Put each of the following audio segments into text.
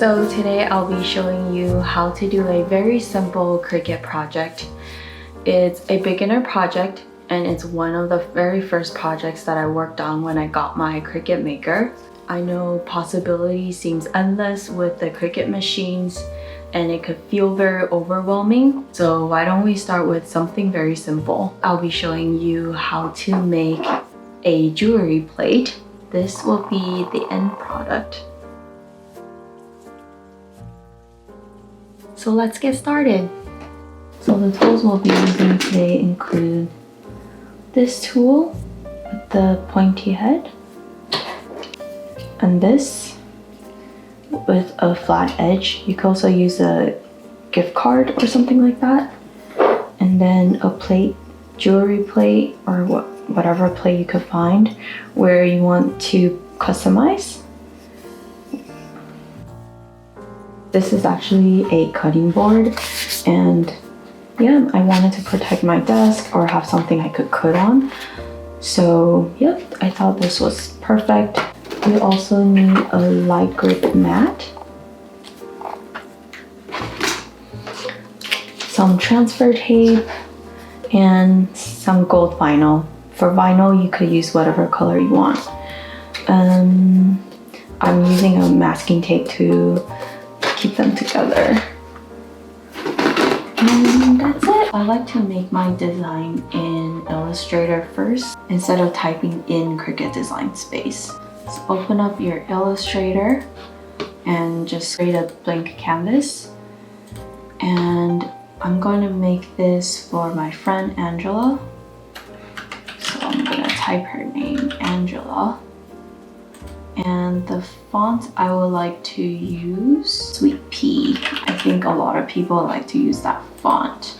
So today I'll be showing you how to do a very simple Cricut project. It's a beginner project and it's one of the very first projects that I worked on when I got my Cricut maker. I know possibility seems endless with the Cricut machines and it could feel very overwhelming. So why don't we start with something very simple. I'll be showing you how to make a jewelry plate. This will be the end product. So let's get started. So the tools we'll be using today include this tool with the pointy head, and this with a flat edge. You can also use a gift card or something like that. And then a plate, jewelry plate, or whatever plate you could find where you want to customize. This is actually a cutting board, and yeah, I wanted to protect my desk or have something I could cut on. So yep, I thought this was perfect. We also need a light grip mat, some transfer tape, and some gold vinyl. For vinyl, you could use whatever color you want. I'm using a masking tape to keep them together. And that's it. I like to make my design in Illustrator first instead of typing in Cricut Design Space. So open up your Illustrator and just create a blank canvas. And I'm going to make this for my friend Angela. So I'm going to type her name, Angela. And the font I would like to use, Sweet Pea. I think a lot of people like to use that font.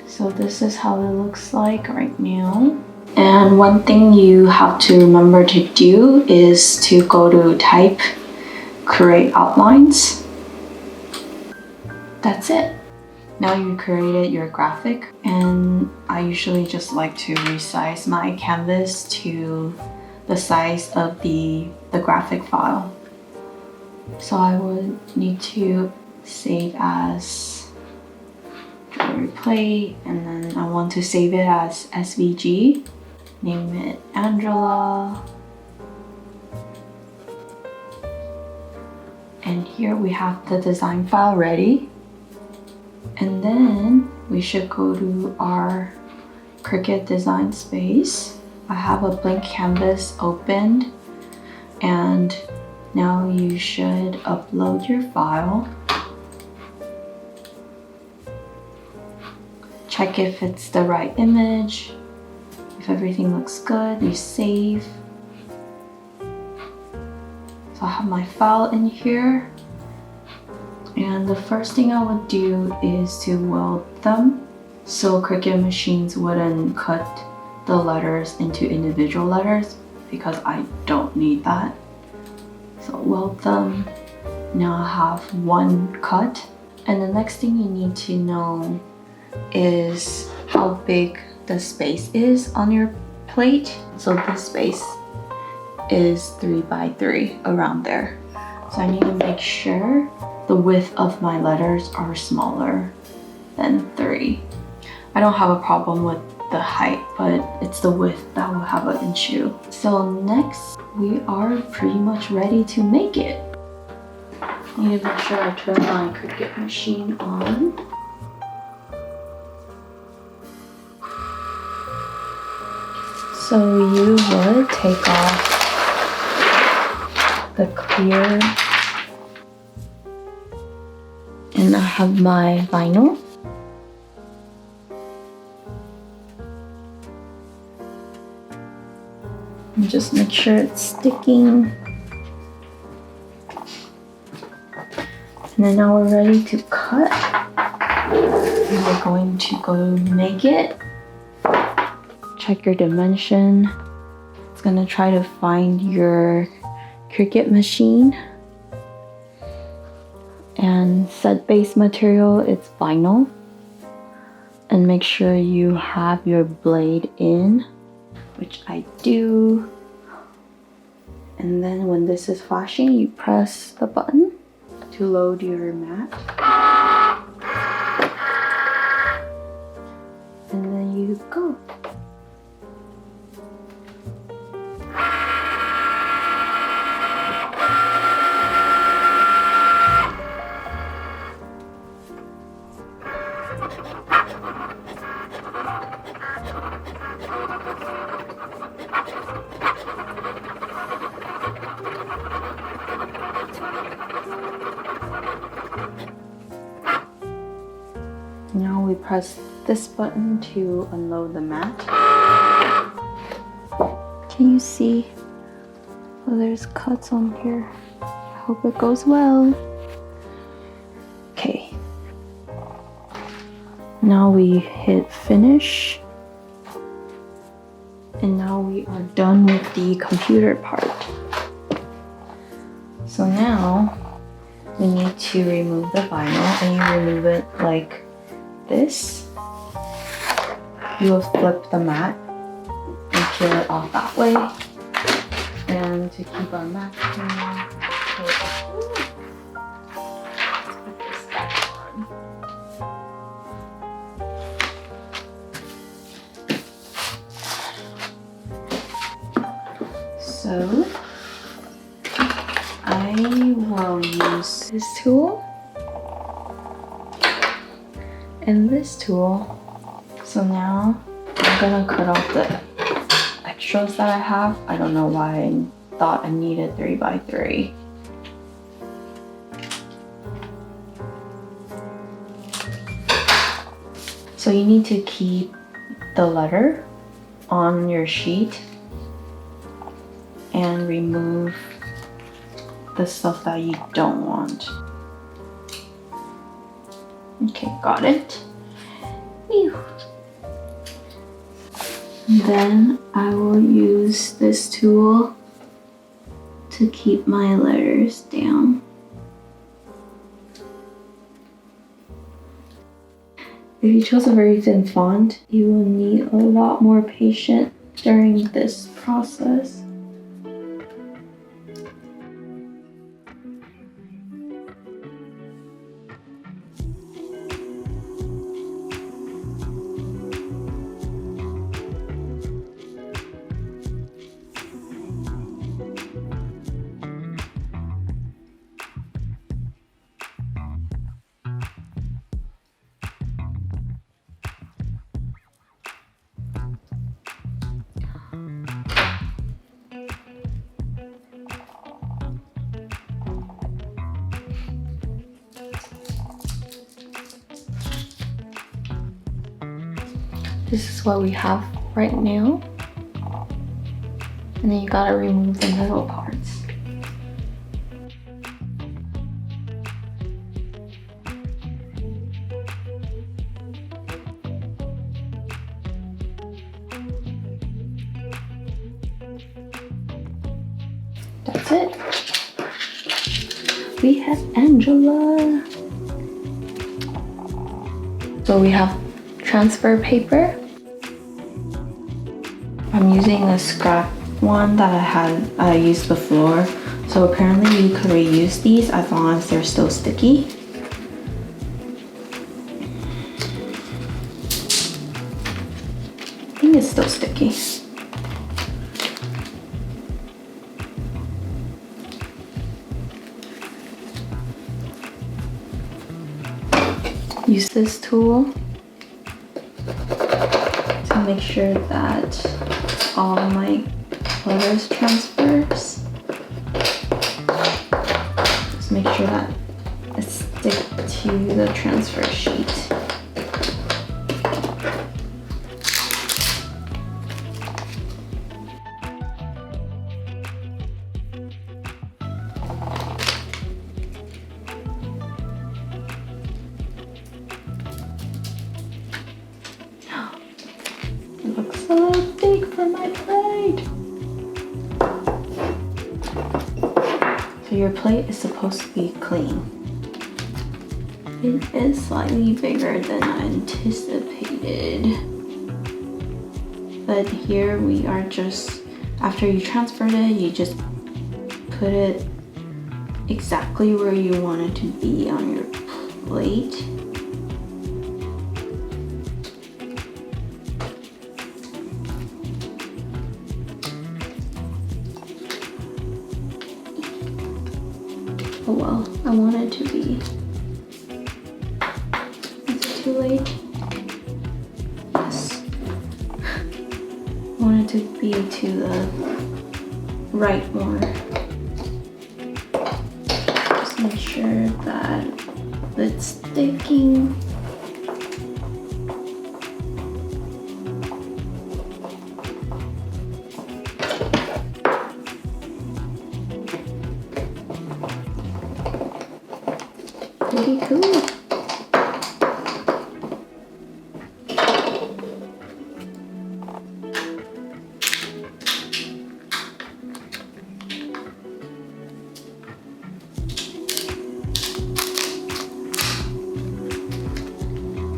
So this is how it looks like right now. And one thing you have to remember to do is to go to Type, Create Outlines. That's it. Now you created your graphic, and I usually just like to resize my canvas to the size of the graphic file. So I would need to save as jewelry plate, and then I want to save it as SVG. Name it Angela. And here we have the design file ready. And then we should go to our Cricut Design Space. I have a blank canvas opened, and now you should upload your file. Check if it's the right image. If everything looks good, you save. So I have my file in here. And the first thing I would do is to weld them so Cricut machines wouldn't cut the letters into individual letters, because I don't need that. So weld them. Now I have one cut. And the next thing you need to know is how big the space is on your plate. So this space is 3 by 3, around there. So I need to make sure the width of my letters are smaller than 3. I don't have a problem with the height, but it's the width that will have an issue. So next, we are pretty much ready to make it. I need to make sure I turn my Cricut machine on. So you would take off the clear, and I have my vinyl. And just make sure it's sticking. And then now we're ready to cut. And we're going to go make it. Check your dimension. It's gonna try to find your Cricut machine. And set base material, it's vinyl. And make sure you have your blade in, which I do. And then when this is flashing, you press the button to load your mat. And then you go. Now we press this button to unload the mat. Can you see? Oh, there's cuts on here. I hope it goes well. Okay. Now we hit finish. And now we are done with the computer part. So now we need to remove the vinyl, and you remove it like this. You will flip the mat and peel it off that way. And to keep our mat clean, let's put this back on. So I will use this tool and this tool. So now I'm gonna cut off the extras that I have. I don't know why I thought I needed 3x3. So you need to keep the letter on your sheet and remove the stuff that you don't want. Okay, got it. Whew. Then I will use this tool to keep my letters down. If you chose a very thin font, you will need a lot more patience during this process. This is what we have right now. And then you gotta remove the middle parts. That's it. We have Angela. So we have transfer paper. I'm using a scrap one that I used before. So apparently you could reuse these as long as they're still sticky. I think it's still sticky. Use this tool to make sure that all my letters transfers. Just make sure that it sticks to the transfer sheet. It looks so big for my plate. So your plate is supposed to be clean. It is slightly bigger than I anticipated. But here we are just, after you transferred it, you just put it exactly where you want it to be on your plate. Oh well, I want it to be. Is it too late? Yes. I want it to be to the right more. Just make sure that it's sticking. Pretty cool.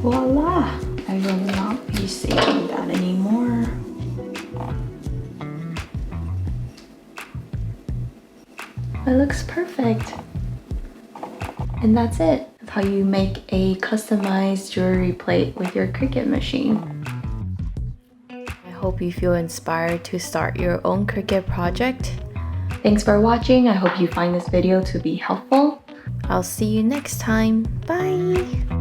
Voila! I will not be saving that anymore. It looks perfect. And that's it. That's how you make a customized jewelry plate with your Cricut machine. I hope you feel inspired to start your own Cricut project. Thanks for watching. I hope you find this video to be helpful. I'll see you next time. Bye!